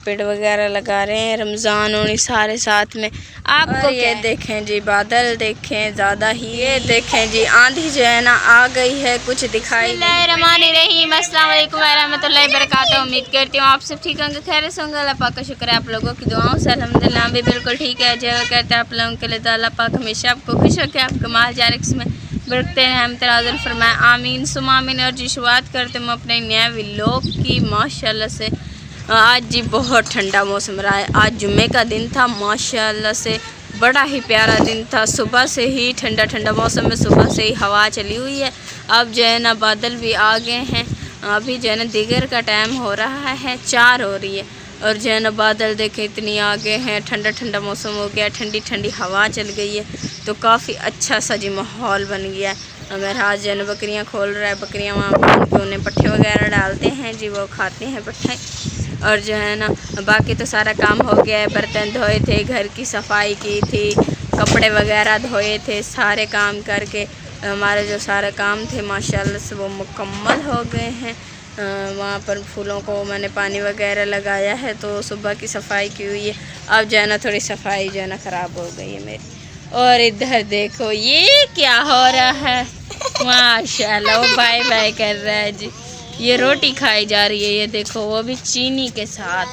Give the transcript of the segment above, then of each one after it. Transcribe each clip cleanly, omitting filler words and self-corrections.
पेड़ वगैरह लगा रहे हैं, रमज़ान होनी सारे साथ में। आपको ये देखें जी, बादल देखें ज़्यादा ही, ये देखें जी आंधी जो है ना आ गई है, कुछ दिखाई नहीं। अस्सलाम वालेकुम रहमतुल्लाहि बरकातहू। उम्मीद करती हूँ आप सब ठीक होंगे, खैर से होंगे। अल्लाह पाक का शुक्र है आप लोगों की दुआओं से अल्हम्दुलिल्लाह भी बिल्कुल ठीक है। जो कहते हैं आप लोगों के लिए तो अल्लाह पाक हमेशा आपको खुश रखे, आपके माल जारिक्स में बरकते हैं, हम तराजुल फरमाए, आमीन सुमा आमीन। और जी शुरुआत करते हम अपने नए व्लॉग की। माशाल्लाह से आज जी बहुत ठंडा मौसम रहा है। आज जुम्मे का दिन था, माशाल्लाह से बड़ा ही प्यारा दिन था। सुबह से ही ठंडा ठंडा मौसम में सुबह से ही हवा चली हुई है। अब जो है ना बादल भी आ गए हैं। अभी जो है ना दिगर का टाइम हो रहा है, 4 हो रही है और जो है ना बादल देखे इतनी आ गए हैं। ठंडा ठंडा मौसम हो गया, ठंडी ठंडी हवा चल गई है, तो काफ़ी अच्छा सा जी माहौल बन गया है। मेरा आज जो है ना बकरियाँ खोल रहा है, बकरियाँ वहाँ बांध के उन्हें पट्ठे वगैरह डालते हैं जी, वो खाते हैं पट्ठे। और जो है ना बाकी तो सारा काम हो गया है। बर्तन धोए थे, घर की सफाई की थी, कपड़े वगैरह धोए थे, सारे काम करके हमारे जो सारे काम थे माशाल्लाह से वो मुकम्मल हो गए हैं। वहाँ पर फूलों को मैंने पानी वगैरह लगाया है, तो सुबह की सफाई की हुई है। अब जो है ना थोड़ी सफाई जो है ना ख़राब हो गई है मेरी। और इधर देखो ये क्या हो रहा है, माशाल्लाह वो बाय बाय कर रहा है जी। ये रोटी खाई जा रही है, ये देखो वो भी चीनी के साथ।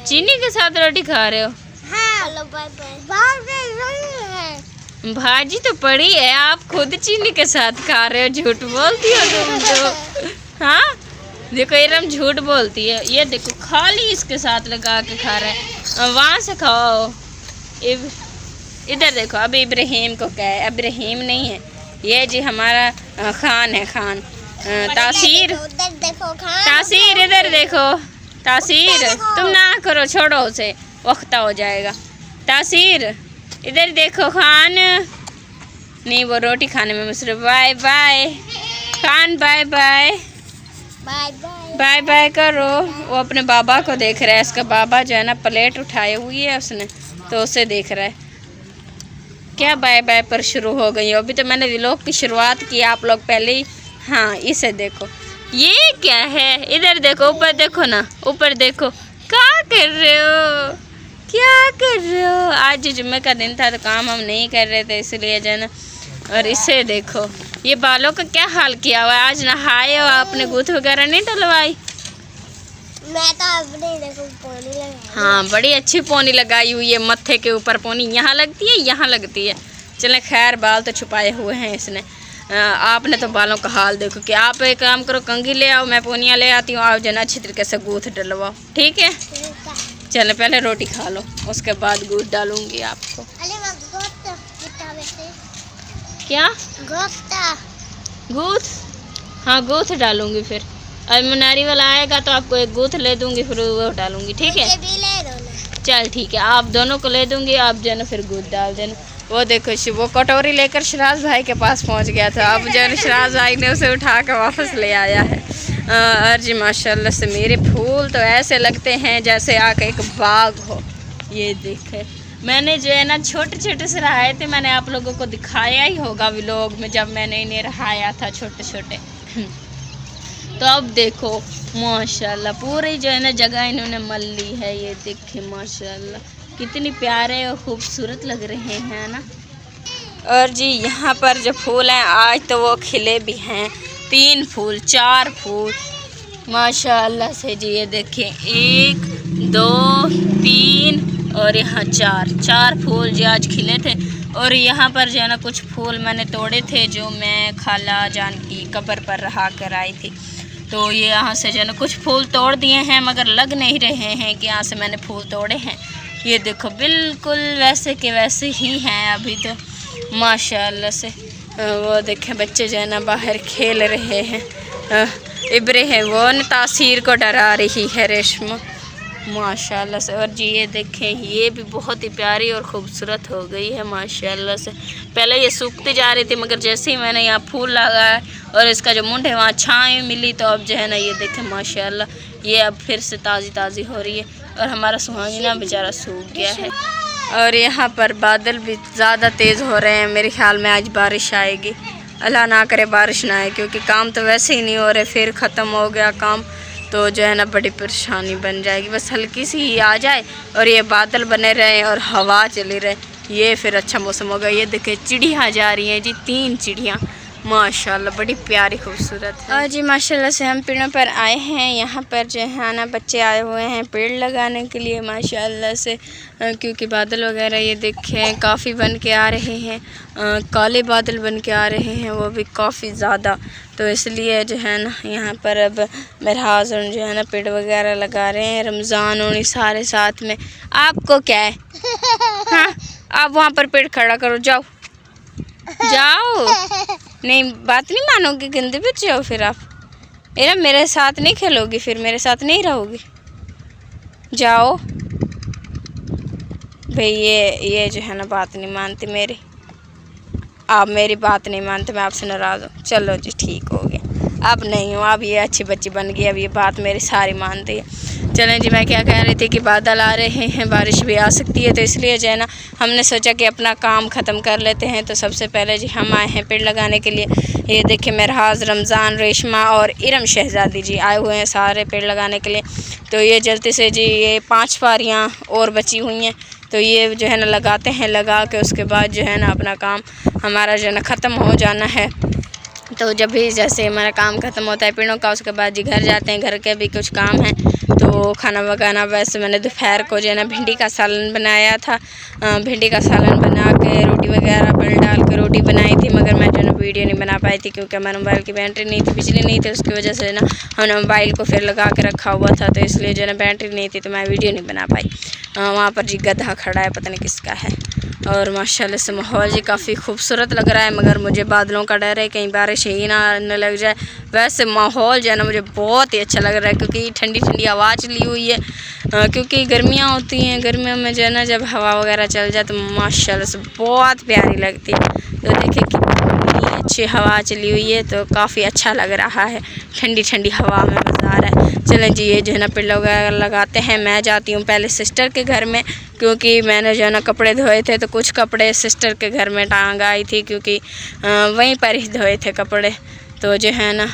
चीनी के साथ रोटी खा रहे हो? हाँ। भाजी तो पड़ी है, आप खुद चीनी के साथ खा रहे हो, झूठ बोलती हो तुम तो। हाँ देखो एकदम झूठ बोलती है। ये देखो खाली इसके साथ लगा के खा रहा है, वहाँ से खाओ। इधर देखो, अब इब्राहिम को क्या है, इब्राहिम नहीं है ये जी, हमारा खान है, खान। तासीर तासीर इधर देखो, तासीर तुम ना करो, छोड़ो उसे, वक्त हो जाएगा। तासीर इधर देखो, खान नहीं वो रोटी खाने में मसरूफ। Bye bye Khan, bye bye bye bye करो। वो अपने बाबा को देख रहा है, इसका बाबा जो है ना प्लेट उठाए हुई है उसने, तो उसे देख रहा है। क्या बाय बाय पर शुरू हो गई। अभी तो मैंने व्लॉग की शुरुआत की, आप लोग पहले ही। हाँ इसे देखो, ये क्या है, इधर देखो, ऊपर देखो ना, ऊपर देखो, क्या कर रहे हो, क्या कर रहे हो। आज जुम्मे का दिन था तो काम हम नहीं कर रहे थे, इसलिए जो है ना। और इसे देखो, ये बालों का क्या हाल किया हुआ है। आज नहाए हो आपने, गुथ वगैरह नहीं डलवाई? मैं तो अपने देखो पोनी लगाई। हाँ बड़ी अच्छी पोनी लगाई हुई है, मत्थे के ऊपर पोनी यहाँ लगती है, यहाँ लगती है। चले खैर, बाल तो छुपाए हुए हैं इसने। आपने तो बालों का हाल देखो कि आप एक काम करो, कंघी ले आओ, मैं पोनियाँ ले आती हूँ, आप जो ना अच्छी तरीके से गूँथ डलवाओ, ठीक है? चलो पहले रोटी खा लो, उसके बाद गूँथ डालूंगी आपको। क्या गूँथ? हाँ गूँथ डालूंगी फिर। अब मनारी वाला आएगा तो आपको एक गूँथ ले दूंगी, फिर वो डालूंगी, ठीक है? चल ठीक है, आप दोनों को ले दूंगी, आप जो है ना फिर गूँथ डाल देना। वो देखो वो कटोरी लेकर शराज भाई के पास पहुंच गया था, अब जो है शराज भाई ने उसे उठा कर वापस ले आया है। और जी माशाल्लाह से मेरे फूल तो ऐसे लगते हैं जैसे आके एक बाग हो। ये देखे, मैंने जो है ना छोटे छोटे से रहाए थे, मैंने आप लोगों को दिखाया ही होगा व्लॉग में, जब मैंने इन्हें रहाया था छोटे छोटे। तो अब देखो माशाल्लाह पूरी जो है ना जगह इन्होंने मल ली है। ये देखे माशाल्लाह कितनी प्यारे और खूबसूरत लग रहे हैं ना। और जी यहाँ पर जो फूल हैं आज तो वो खिले भी हैं, 3 फूल 4 फूल माशाल्लाह से जी। ये देखें 1 2 3 और यहाँ 4 फूल जी आज खिले थे। और यहाँ पर जो है ना कुछ फूल मैंने तोड़े थे, जो मैं खाला जान की कब्र पर रहा कर आई थी, तो ये यहाँ से जो है ना कुछ फूल तोड़ दिए हैं, मगर लग नहीं रहे हैं कि यहाँ से मैंने फूल तोड़े हैं। ये देखो बिल्कुल वैसे के वैसे ही हैं अभी तो माशाल्लाह से। वो देखें बच्चे जो है ना बाहर खेल रहे हैं। इब्रे है वो न तासीर को डरा रही है रेशमा माशाल्लाह से। और जी ये देखें ये भी बहुत ही प्यारी और ख़ूबसूरत हो गई है माशाल्लाह से। पहले ये सूखती जा रही थी, मगर जैसे ही मैंने यहाँ फूल लगाया और इसका जो मुंड है वहाँ छाँव मिली, तो अब जो है ना ये देखें माशाल्लाह ये अब फिर से ताज़ी ताज़ी हो रही है। और हमारा सुहागिना बेचारा सूख गया है। और यहाँ पर बादल भी ज़्यादा तेज़ हो रहे हैं, मेरे ख्याल में आज बारिश आएगी। अल्लाह ना करे बारिश ना आए, क्योंकि काम तो वैसे ही नहीं हो रहे, फिर ख़त्म हो गया काम तो जो है ना बड़ी परेशानी बन जाएगी। बस हल्की सी ही आ जाए और ये बादल बने रहे और हवा चली रहे, ये फिर अच्छा मौसम होगा। ये देखिए चिड़िया जा रही हैं जी, 3 चिड़िया माशाल्लाह, बड़ी प्यारी खूबसूरत है। और जी माशाल्लाह से हम पेड़ों पर आए हैं। यहाँ पर जो है ना बच्चे आए हुए हैं पेड़ लगाने के लिए माशाल्लाह से, क्योंकि बादल वगैरह ये देखें काफ़ी बन के आ रहे हैं, काले बादल बन के आ रहे हैं वो भी काफ़ी ज़्यादा। तो इसलिए जो है ना यहाँ पर अब मेरे हस्बैंड जो है ना पेड़ वगैरह लगा रहे हैं। रमज़ान होनी सारे साथ में। आपको क्या है? हाँ, आप वहाँ पर पेड़ खड़ा करो, जाओ जाओ। नहीं, बात नहीं मानोगी, गंदे बच्चे हो फिर आप। मेरे साथ नहीं खेलोगी, फिर मेरे साथ नहीं रहोगी, जाओ। भाई ये जो है ना बात नहीं मानती मेरी, आप मेरी बात नहीं मानते, मैं आपसे नाराज़ हूँ। चलो जी ठीक हो गया, अब नहीं हूँ, अब ये अच्छी बच्ची बन गई, अब ये बात मेरी सारी मानती है। चलें जी, मैं क्या कह रही थी कि बादल आ रहे हैं, बारिश भी आ सकती है, तो इसलिए जो है ना हमने सोचा कि अपना काम ख़त्म कर लेते हैं। तो सबसे पहले जी हम आए हैं पेड़ लगाने के लिए। ये देखिए मेरहाज, रमज़ान, रेशमा और इरम शहज़ादी जी आए हुए हैं सारे पेड़ लगाने के लिए। तो ये जल्दी से जी ये 5 पारियाँ और बची हुई हैं, तो ये जो है ना लगाते हैं, लगा के उसके बाद जो है ना अपना काम हमारा जो है ना ख़त्म हो जाना है। तो जब भी जैसे हमारा काम ख़त्म होता है पेड़ों का, उसके बाद जी घर जाते हैं, घर के भी कुछ काम हैं, तो खाना वगाना। वैसे मैंने दोपहर को जो है ना भिंडी का सालन बनाया था, भिंडी का सालन बना के रोटी वगैरह पर डाल के रोटी बनाई थी, मगर मैं जो है ना वीडियो नहीं बना पाई थी क्योंकि हमारे मोबाइल की बैटरी नहीं थी, बिजली नहीं थी, उसकी वजह से ना हमने मोबाइल को फिर लगा के रखा हुआ था, तो इसलिए जो है ना बैटरी नहीं थी, तो मैं वीडियो नहीं बना पाई। वहाँ पर जी गधा खड़ा है, पता नहीं किसका है। और माशाल्लाह से माहौल जी काफ़ी खूबसूरत लग रहा है, मगर मुझे बादलों का डर है कहीं बारिश ही ना आने लग जाए। वैसे माहौल जो है ना मुझे बहुत ही अच्छा लग रहा है, क्योंकि ठंडी ठंडी हवा चली हुई है, क्योंकि गर्मियाँ होती हैं, गर्मियों में जो है ना जब हवा वगैरह चल जाए तो माशाल्लाह से बहुत प्यारी लगती है। तो देखिए कितनी अच्छी हवा चली हुई है, तो काफ़ी अच्छा लग रहा है, ठंडी ठंडी हवा में मज़ा आ रहा है। चलें जी, ये जो है ना पेड़ वगैरह लगाते हैं। मैं जाती हूँ पहले सिस्टर के घर में, क्योंकि मैंने जो है ना कपड़े धोए थे, तो कुछ कपड़े सिस्टर के घर में टांग आई थी, क्योंकि वहीं पर ही धोए थे कपड़े, तो जो है ना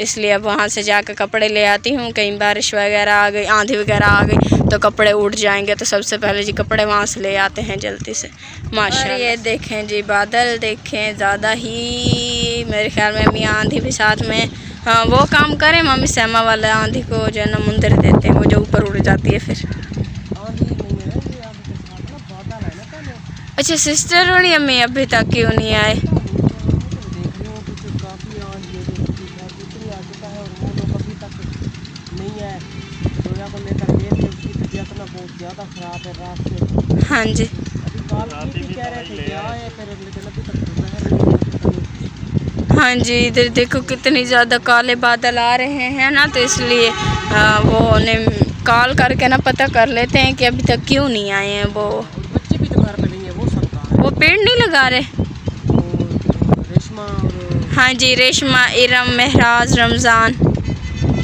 इसलिए अब वहाँ से जाकर कपड़े ले आती हूँ। कहीं बारिश वगैरह आ गई, आंधी वगैरह आ गई तो कपड़े उड़ जाएंगे, तो सबसे पहले जी कपड़े वहाँ से ले आते हैं जल्दी से माशाल्लाह। ये देखें जी बादल देखें, ज़्यादा ही मेरे ख्याल में अम्मी आंधी भी साथ में, हाँ वो काम करें मम्मी श्यामा वाला आंधी को जो है ना मुंदर देते हैं, वो जो ऊपर उड़ जाती है फिर। अच्छा सिस्टर और अम्मी अभी तक क्यों नहीं आए? हाँ जी, हाँ जी, इधर देखो कितनी ज़्यादा काले बादल आ रहे हैं ना, तो इसलिए वो उन्हें कॉल करके ना पता कर लेते हैं कि अभी तक क्यों नहीं आए हैं। वो बच्चे भी तो घर पे नहीं है, वो पेड़ नहीं लगा रहे। रेशमा, हाँ जी, रेशमा, इरम, महराज, रमज़ान,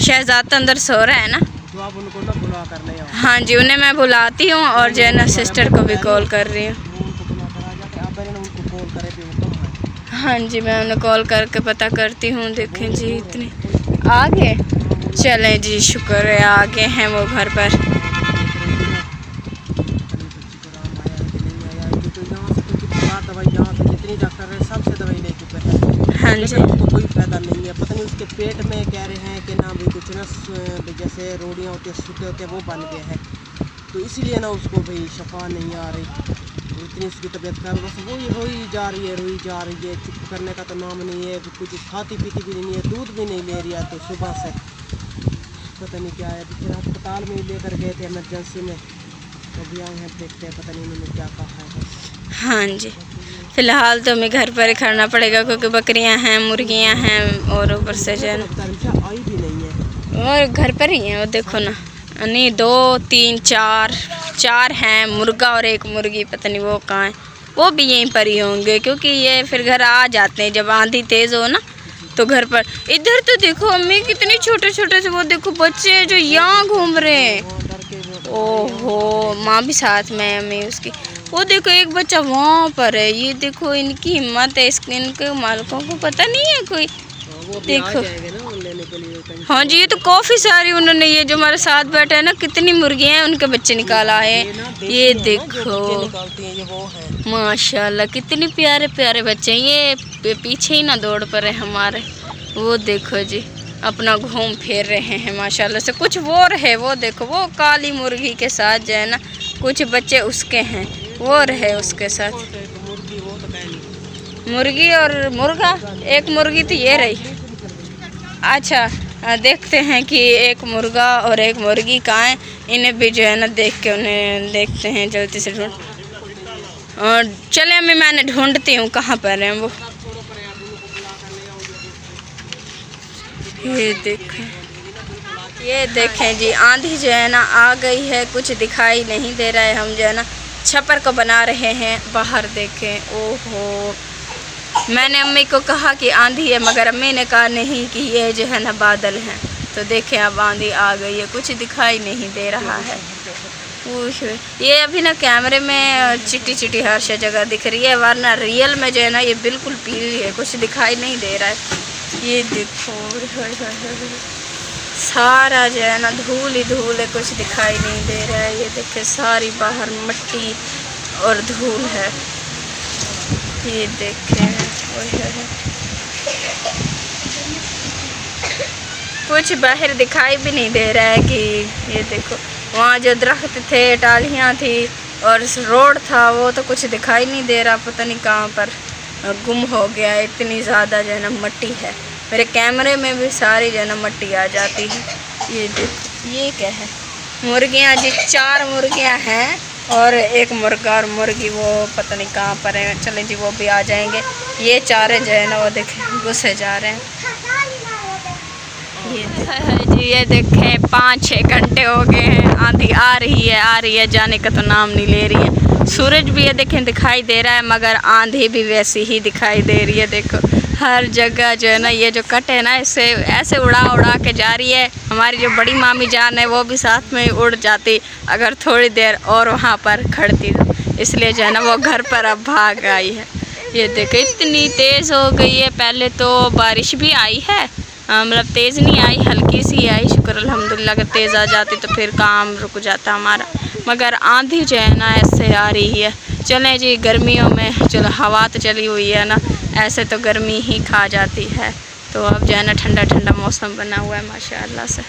शहजाद अंदर सो रहा है ना, तो आप उनको ना बुला कर ले आओ। हाँ जी, उन्हें मैं बुलाती हूँ और जो है ना सिस्टर को भी कॉल कर रही हूँ। हाँ जी, मैं उन्हें कॉल करके पता करती हूँ। देखें जी इतने आगे, चलें जी शुक्र है आगे हैं वो घर पर। हाँ जी, कोई फायदा नहीं है, पता नहीं उसके पेट में कह रहे हैं कि ना भाई कुछ ना जैसे रोड़ियाँ होती है, सूखे होते हैं, वो बन गए हैं, तो इसीलिए ना उसको भाई शफा नहीं आ रही, इतनी उसकी तबीयत खराब, बस वो रोई जा रही है, चुप करने का तो नाम नहीं है, कुछ खाती पीती भी नहीं है, दूध भी नहीं ले रही है, तो सुबह से पता नहीं क्या है। फिर अस्पताल में लेकर गए थे इमरजेंसी में, तो अभी आए हैं, देखते हैं पता नहीं उन्होंने क्या कहा है। हाँ जी, फ़िलहाल तो हमें घर पर ही खड़ना पड़ेगा, क्योंकि बकरियां हैं, मुर्गियां हैं, और ऊपर से जो है ना आई भी नहीं है, और घर पर ही हैं वो देखो ना, नहीं 2 3 4 हैं, मुर्गा और 1 मुर्गी, पता नहीं वो कहाँ है, वो भी यहीं पर ही होंगे, क्योंकि ये फिर घर आ जाते हैं जब आंधी तेज़ हो ना, तो घर पर। इधर तो देखो अम्मी कितने छोटे छोटे से वो देखो बच्चे जो यहाँ घूम रहे हैं। ओहो, माँ भी साथ में है अम्मी उसकी, वो देखो एक बच्चा वहाँ पर है, ये देखो इनकी हिम्मत है, इनके मालिकों को पता नहीं है कोई, देखो हाँ जी, ये तो काफ़ी सारी उन्होंने, ये जो हमारे साथ बैठे हैं ना, कितनी मुर्गियाँ हैं, उनके बच्चे निकाला है। ये देखो माशाल्लाह कितनी प्यारे प्यारे बच्चे हैं। ये पीछे ही ना दौड़ पड़े हमारे। वो देखो जी अपना घूम फिर रहे हैं माशाल्लाह से। कुछ वो रहे, वो देखो वो काली मुर्गी के साथ जो है ना, कुछ बच्चे उसके हैं, वो रहे उसके साथ। मुर्गी और मुर्गा, एक मुर्गी तो ये रही। अच्छा देखते हैं कि एक मुर्गा और एक मुर्गी कहाँ है। इन्हें भी जो है ना देख के उन्हें देखते हैं जल्दी से ढूंढ। और चले अम्मी, मैंने ढूंढती हूँ कहाँ पर हैं वो। ये देखें जी, आंधी जो है ना आ गई है, कुछ दिखाई नहीं दे रहा है। हम जो है ना छप्पर को बना रहे हैं बाहर। देखें, ओहो, मैंने अम्मी को कहा कि आंधी है, मगर अम्मी ने कहा नहीं कि ये जो है ना बादल हैं। तो देखें अब आंधी आ गई है, कुछ दिखाई नहीं दे रहा है। ये अभी ना कैमरे में चिट्टी चिट्टी हर जगह दिख रही है, वरना रियल में जो है ना ये बिल्कुल पीली है, कुछ दिखाई नहीं दे रहा है। ये देखो सारा जो है ना धूल ही धूल है, कुछ दिखाई नहीं दे रहा है। ये देखे सारी बाहर मिट्टी और धूल है। ये देखे कुछ बाहर दिखाई भी नहीं दे रहा है कि ये देखो वहाँ जो दरख्त थे, टालियाँ थी और रोड था, वो तो कुछ दिखाई नहीं दे रहा। पता नहीं कहाँ पर गुम हो गया। इतनी ज़्यादा जो है ना मिट्टी है, मेरे कैमरे में भी सारी जो है ना मिट्टी आ जाती है। ये देखो ये क्या है, मुर्गियाँ जी, 4 मुर्गियाँ हैं और एक मुर्गा और मुर्गी, वो पता नहीं कहाँ पर है। चलें जी वो भी आ जाएंगे। ये 4 जो है ना वो देखें घुसे जा रहे हैं। ये देखें 5-6 घंटे हो गए हैं, आंधी आ रही है, जाने का तो नाम नहीं ले रही है। सूरज भी ये देखें दिखाई दे रहा है, मगर आंधी भी वैसी ही दिखाई दे रही है। देखो हर जगह जो है ना ये जो कट है ना, इससे ऐसे उड़ा उड़ा के जा रही है। हमारी जो बड़ी मामी जान है वो भी साथ में उड़ जाती अगर थोड़ी देर और वहाँ पर खड़ती, तो इसलिए जो है ना वो घर पर अब भाग आई है। ये देखो इतनी तेज़ हो गई है। पहले तो बारिश भी आई है, मतलब तेज़ नहीं आई, हल्की सी आई, शुक्र अल्हम्दुलिल्लाह। अगर तेज़ आ जाती तो फिर काम रुक जाता हमारा, मगर आंधी जो है ना ऐसे आ रही है। चलें जी, गर्मियों में चलो हवा तो चली हुई है ना, ऐसे तो गर्मी ही खा जाती है। तो अब जो है ना ठंडा ठंडा मौसम बना हुआ है माशाअल्लाह से।